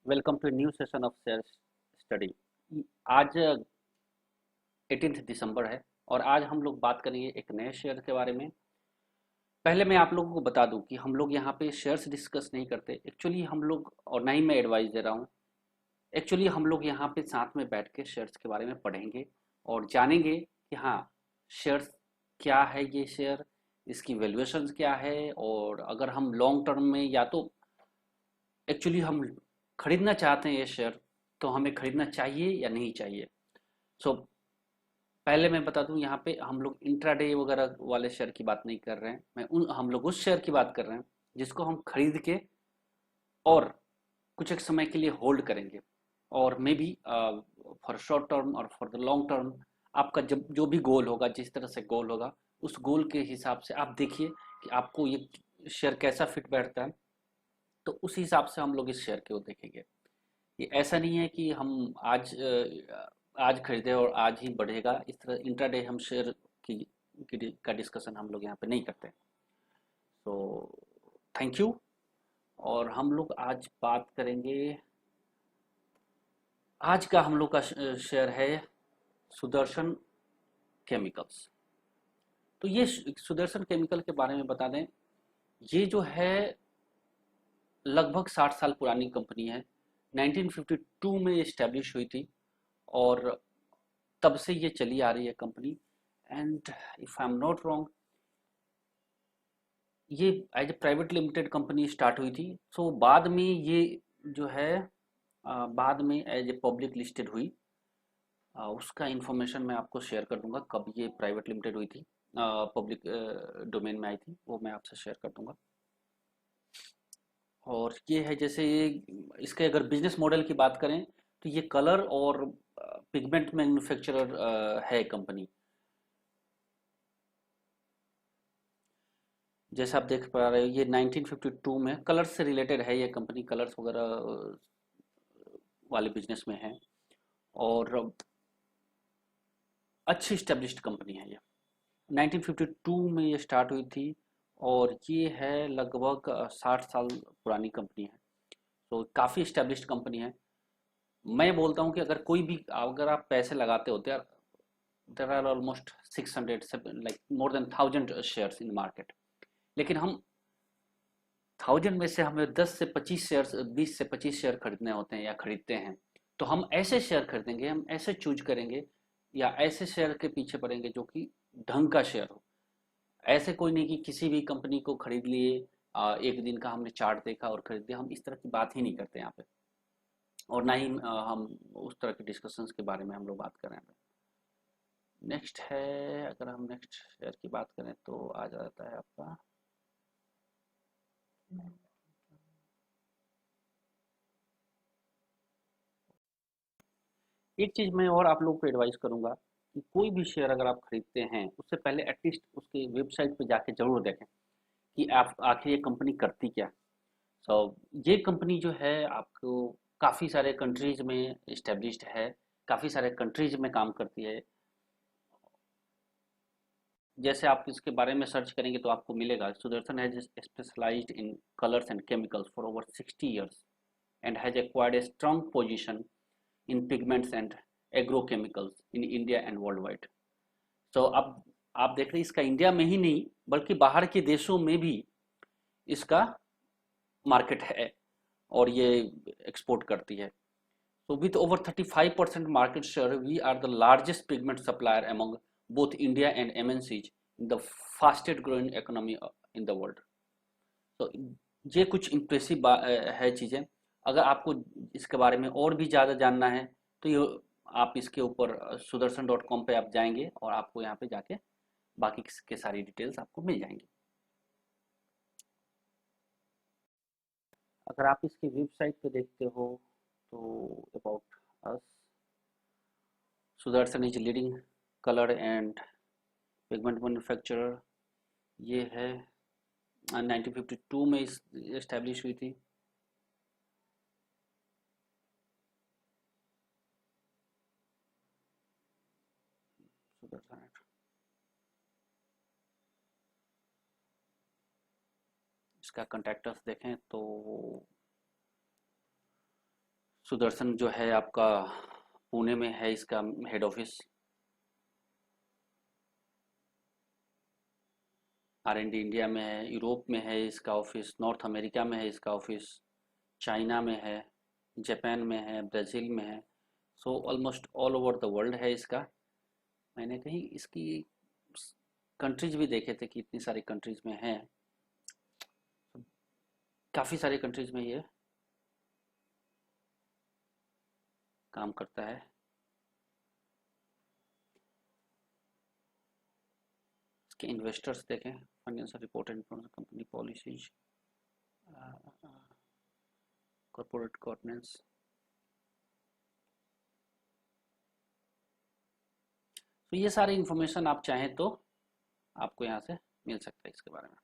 Welcome to new session of share study. आज 18 दिसंबर है और आज हम लोग बात करेंगे एक नए शेयर के बारे में। पहले मैं आप लोगों को बता दूं कि हम लोग यहाँ पे शेयर्स डिस्कस नहीं करते एक्चुअली हम लोग, और ना ही मैं एडवाइस दे रहा हूँ। एक्चुअली हम लोग यहाँ पे साथ में बैठ के शेयर्स के बारे में पढ़ेंगे और जानेंगे कि हाँ, शेयर्स क्या है, ये शेयर इसकी वैल्यूएशन क्या है, और अगर हम लॉन्ग टर्म में या तो एक्चुअली हम खरीदना चाहते हैं ये शेयर, तो हमें खरीदना चाहिए या नहीं चाहिए। सो पहले मैं बता दूं, यहाँ पे हम लोग इंट्राडे वगैरह वाले शेयर की बात नहीं कर रहे हैं। हम लोग उस शेयर की बात कर रहे हैं जिसको हम खरीद के और कुछ एक समय के लिए होल्ड करेंगे, और may be for short term और फॉर द लॉन्ग टर्म। आपका जब जो भी गोल होगा, जिस तरह से गोल होगा, उस गोल के हिसाब से आप देखिए कि आपको ये शेयर कैसा फिट बैठता है, तो उस हिसाब से हम लोग इस शेयर को देखेंगे। ये ऐसा नहीं है कि हम आज खरीदे और आज ही बढ़ेगा, इस तरह इंट्राडे हम शेयर का डिस्कशन हम लोग यहाँ पे नहीं करते। तो थैंक यू। और हम लोग आज बात करेंगे, आज का हम लोग का शेयर है सुदर्शन केमिकल्स। तो ये सुदर्शन केमिकल के बारे में बता दें, ये जो है लगभग 60 साल पुरानी कंपनी है। 1952 में ये स्टैब्लिश हुई थी और तब से ये चली आ रही है company. And if I am not wrong, ये as a private limited company start हुई थी। सो बाद में ये जो है बाद में एज ए पब्लिक लिस्टेड हुई। उसका इंफॉर्मेशन मैं आपको शेयर कर दूंगा, कब ये प्राइवेट लिमिटेड हुई थी, पब्लिक डोमेन में आई थी, वो मैं आपसे शेयर कर दूंगा। और ये है, जैसे ये इसके अगर बिजनेस मॉडल की बात करें, तो ये कलर और पिगमेंट मैन्युफैक्चरर है कंपनी। जैसे आप देख पा रहे हो, ये 1952 में कलर्स से रिलेटेड है, ये कंपनी कलर्स वगैरह वाले बिजनेस में है, और अच्छी स्टेब्लिश्ड कंपनी है ये। 1952 में ये स्टार्ट हुई थी और ये है लगभग 60 साल पुरानी कंपनी है। तो काफ़ी स्टेब्लिश्ड कंपनी है। मैं बोलता हूँ कि अगर आप पैसे लगाते हो, there are almost 600 like more than 1000 shares in market. लेकिन हम 1000 में से हमें 10 से 25 शेयर, 20 से 25 शेयर खरीदने होते हैं या खरीदते हैं, तो हम ऐसे शेयर खरीदेंगे, हम ऐसे चूज करेंगे या ऐसे शेयर के पीछे पड़ेंगे जो कि ढंग का शेयर हो। ऐसे कोई नहीं कि किसी भी कंपनी को खरीद लिए, एक दिन का हमने चार्ट देखा और खरीद लिया। हम इस तरह की बात ही नहीं करते यहाँ पे, और ना ही हम उस तरह के डिस्कशंस के बारे में हम लोग बात कर रहे हैं। नेक्स्ट है, अगर हम नेक्स्ट शेयर की बात करें तो आ जाता है आपका, एक चीज मैं और आप लोगों को एडवाइस करूंगा कि कोई भी शेयर अगर आप खरीदते हैं, उससे पहले एटलीस्ट उसके वेबसाइट पे जाके जरूर देखें कि आप आखिर ये कंपनी करती क्या। सो ये कंपनी जो है आपको काफ़ी सारे कंट्रीज में इस्टेब्लिश्ड है, काफ़ी सारे कंट्रीज में काम करती है। जैसे आप इसके बारे में सर्च करेंगे तो आपको मिलेगा, Sudarshan has specialised in colours and chemicals for over 60 years and has acquired a strong position in pigments and agrochemicals in India and worldwide. तो अब आप देख रहे हैं, इसका इंडिया में ही नहीं बल्कि बाहर के देशों में भी इसका मार्केट है और ये एक्सपोर्ट करती है। So with over 35% market share, we are the largest pigment supplier among both India and MNCs in the fastest growing economy in the world. तो ये कुछ इम्प्रेसिव है चीज़ें। अगर आपको इसके बारे में और भी ज़्यादा जानना है, तो ये आप इसके ऊपर sudarshan.com पे आप जाएंगे और आपको यहाँ पे जाके बाकी के सारी डिटेल्स आपको मिल जाएंगी। अगर आप इसकी वेबसाइट पे देखते हो तो about us, Sudarshan is leading colour and pigment manufacturer, ये है 1952 में इस एस्टेब्लिश हुई थी। सुदर्शन, इसका कंटैक्टर्स देखें तो सुदर्शन जो है आपका पुणे में है इसका हेड ऑफिस। R&D इंडिया में है, यूरोप में है इसका ऑफिस, नॉर्थ अमेरिका में है इसका ऑफिस, चाइना में है, जापान में है, ब्राज़ील में है। So almost all over the world है इसका। मैंने कहीं इसकी कंट्रीज भी देखे थे कि इतनी सारी कंट्रीज में है, काफ़ी सारी कंट्रीज में ये काम करता है। इसके इन्वेस्टर्स देखें, financial report and company policies, corporate governance. तो ये सारी इंफॉर्मेशन आप चाहें तो आपको यहाँ से मिल सकता है इसके बारे में।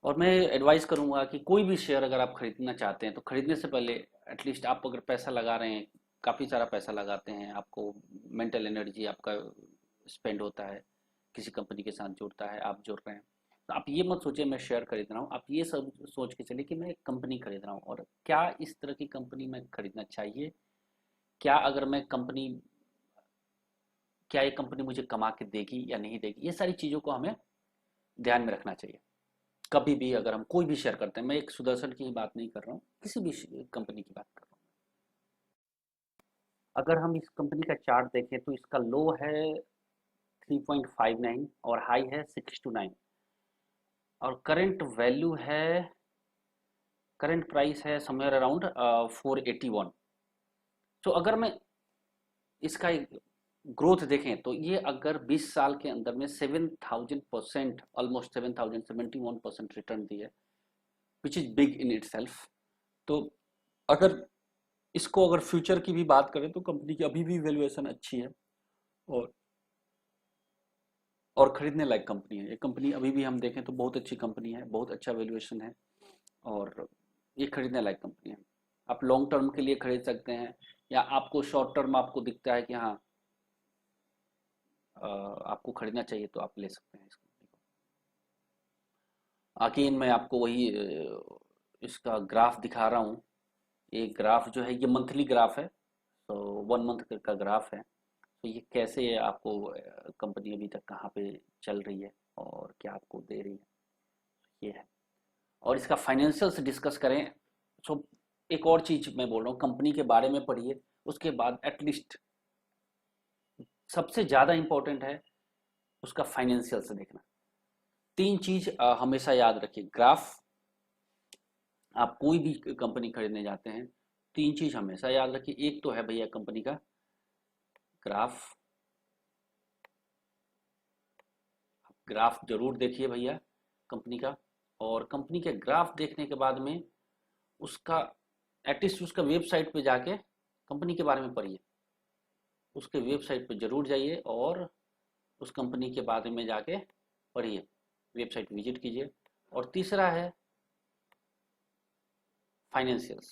और मैं एडवाइस करूंगा कि कोई भी शेयर अगर आप खरीदना चाहते हैं तो खरीदने से पहले एटलीस्ट आप अगर पैसा लगा रहे हैं, काफ़ी सारा पैसा लगाते हैं, आपको मेंटल एनर्जी आपका स्पेंड होता है, किसी कंपनी के साथ जुड़ता है, आप जुड़ रहे हैं, तो आप ये मत सोचिए मैं शेयर खरीद रहा हूँ। आप ये सब सोच के चलिए कि मैं एक कंपनी खरीद रहा हूँ और क्या इस तरह की कंपनी में खरीदना चाहिए, क्या अगर मैं कंपनी, क्या ये कंपनी मुझे कमा के देगी या नहीं देगी। ये सारी चीज़ों को हमें ध्यान में रखना चाहिए कभी भी अगर हम कोई भी शेयर करते हैं। मैं एक सुदर्शन की बात नहीं कर रहा हूँ, किसी भी कंपनी की बात कर रहा हूँ। अगर हम इस कंपनी का चार्ट देखें तो इसका लो है 3.59 और हाई है 629 और करंट वैल्यू है, करंट प्राइस है समवेयर अराउंड 481। तो अगर मैं इसका ग्रोथ देखें तो ये अगर 20 साल के अंदर में 7000%, ऑलमोस्ट 7071% रिटर्न दी है, which is big in it self. तो अगर इसको अगर फ्यूचर की भी बात करें तो कंपनी की अभी भी वैल्यूएशन अच्छी है और खरीदने लायक कंपनी है। ये कंपनी अभी भी हम देखें तो बहुत अच्छी कंपनी है, बहुत अच्छा वैल्यूएशन है और ये खरीदने लायक कंपनी है। आप लॉन्ग टर्म के लिए खरीद सकते हैं या आपको शॉर्ट टर्म आपको दिखता है कि हाँ आपको खरीदना चाहिए तो आप ले सकते हैं इस कंपनी को। अगेन मैं आपको वही इसका ग्राफ दिखा रहा हूँ। ये ग्राफ जो है ये मंथली ग्राफ है, तो 1 मंथ का ग्राफ है। तो ये कैसे आपको कंपनी अभी तक कहाँ पे चल रही है और क्या आपको दे रही है, ये है। और इसका फाइनेंशियल्स डिस्कस करें तो एक और चीज़ मैं बोल रहा हूँ, कंपनी के बारे में पढ़िए, उसके बाद एटलीस्ट सबसे ज़्यादा इंपॉर्टेंट है उसका फाइनेंशियल्स देखना। तीन चीज़ हमेशा याद रखिए। ग्राफ, आप कोई भी कंपनी खरीदने जाते हैं, तीन चीज़ हमेशा याद रखिए। एक तो है भैया कंपनी का ग्राफ, ग्राफ जरूर देखिए भैया कंपनी का। और कंपनी के ग्राफ देखने के बाद में उसका एटलीस्ट उसका वेबसाइट पे जाके कंपनी के बारे में पढ़िए, उसके वेबसाइट पे जरूर जाइए और उस कंपनी के बारे में जाके पढ़िए, वेबसाइट विजिट कीजिए। और तीसरा है फाइनेंशियल्स।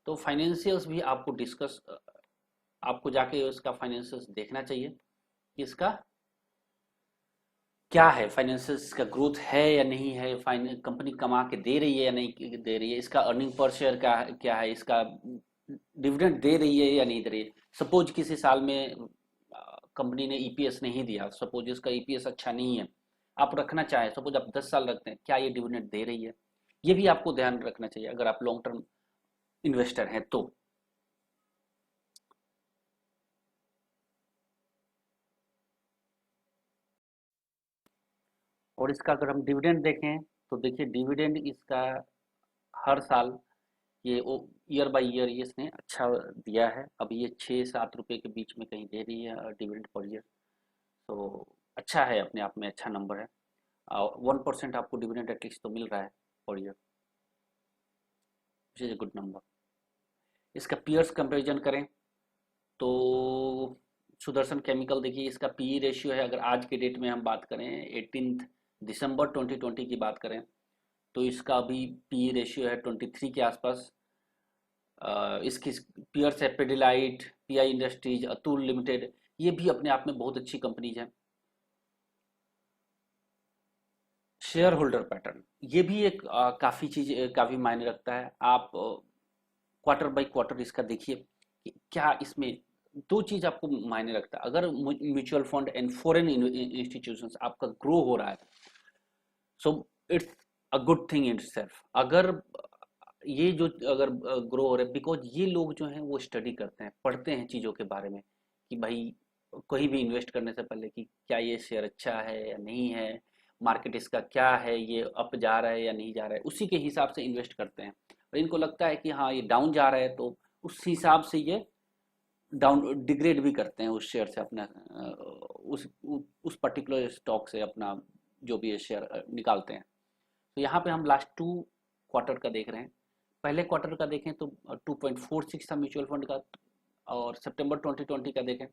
तो फाइनेंशियल्स भी आपको डिस्कस, आपको जाके उसका फाइनेंशियल्स देखना चाहिए कि इसका क्या है, फाइनेंशियल्स का ग्रोथ है या नहीं है, कंपनी कमा के दे रही है या नहीं दे रही है, इसका अर्निंग पर शेयर का क्या है, इसका डिविडेंड दे रही है या नहीं दे रही है। सपोज किसी साल में कंपनी ने ईपीएस नहीं दिया, सपोज इसका ईपीएस अच्छा नहीं है, आप रखना चाहें, सपोज आप 10 साल रखते हैं, क्या ये डिविडेंड दे रही है, ये भी आपको ध्यान रखना चाहिए अगर आप लॉन्ग टर्म इन्वेस्टर हैं तो। और इसका अगर हम डिविडेंड देखें तो देखिए डिविडेंड इसका हर साल ये ईयर बाय ईयर ये इसने अच्छा दिया है। अभी ये 6-7 रुपए के बीच में कहीं दे रही है डिविडेंड पर ईयर। तो अच्छा है, अपने आप में अच्छा नंबर है। 1% आपको डिविडेंड एटलीस्ट तो मिल रहा है per year, which is a good number. इसका पीयर्स कंपेरिजन करें तो सुदर्शन केमिकल देखिए, इसका पीई रेशियो है, अगर आज के डेट में हम बात करें 18 दिसंबर 2020 की बात करें तो इसका अभी पीई रेशियो है 23 के आसपास। इसकी पीयर्स है Pidilite, pi industries, Atul limited, ये भी अपने आप में बहुत अच्छी कंपनीज हैं। शेयर होल्डर पैटर्न ये भी एक काफ़ी चीज़ काफ़ी मायने रखता है। आप क्वार्टर बाय क्वार्टर इसका देखिए कि क्या इसमें दो चीज आपको मायने रखता है। अगर mutual fund and foreign institutions आपका ग्रो हो रहा है, so it's a good thing in self. अगर ये जो अगर ग्रो हो रहे, बिकॉज ये लोग जो हैं वो स्टडी करते हैं, पढ़ते हैं चीज़ों के बारे में कि भाई कहीं भी इन्वेस्ट करने से पहले कि क्या ये शेयर अच्छा है या नहीं है, मार्केट इसका क्या है, ये अप जा रहा है या नहीं जा रहा है, उसी के हिसाब से इन्वेस्ट करते हैं। और इनको लगता है कि हाँ ये डाउन जा रहा है, तो उस हिसाब से ये डाउन डिग्रेड भी करते हैं उस शेयर से अपना उस पर्टिकुलर स्टॉक से अपना जो भी ये शेयर निकालते हैं। तो यहाँ पे हम लास्ट 2 क्वार्टर का देख रहे हैं। पहले क्वार्टर का देखें तो 2.46 था म्यूचुअल फंड का, और सितंबर 2020 का देखें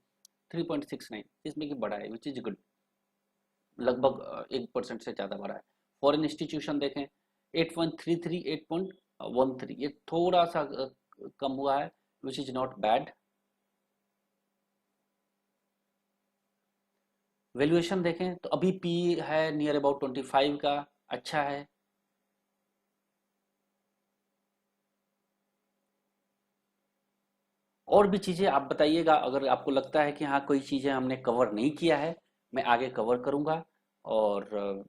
3.69, इसमें कि बढ़ा है, विच इज गुड। लगभग 1% से ज़्यादा बढ़ा है। फॉरेन इंस्टीट्यूशन देखें 8.33, 8.13, ये थोड़ा सा कम हुआ है, which is not bad. Valuation देखें तो अभी पी है नियर अबाउट 25 का, अच्छा है। और भी चीज़ें आप बताइएगा, अगर आपको लगता है कि हाँ कोई चीज़ें हमने कवर नहीं किया है, मैं आगे कवर करूँगा। और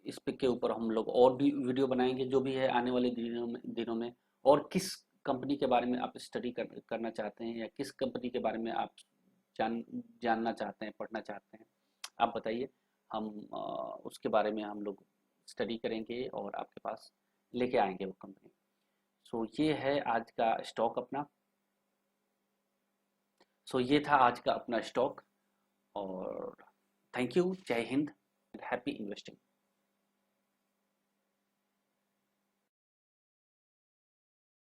इस पे के ऊपर हम लोग और भी वीडियो बनाएंगे जो भी है आने वाले दिनों में। और किस कंपनी के बारे में आप स्टडी करना चाहते हैं, या किस कंपनी के बारे में आप जान जानना चाहते हैं, पढ़ना चाहते हैं, आप बताइए। हम उसके बारे में हम लोग स्टडी करेंगे और आपके पास लेके आएंगे वो कंपनी। सो ये है आज का स्टॉक अपना। सो ये था आज का अपना स्टॉक। और थैंक यू, जय हिंद, हैप्पी इन्वेस्टिंग।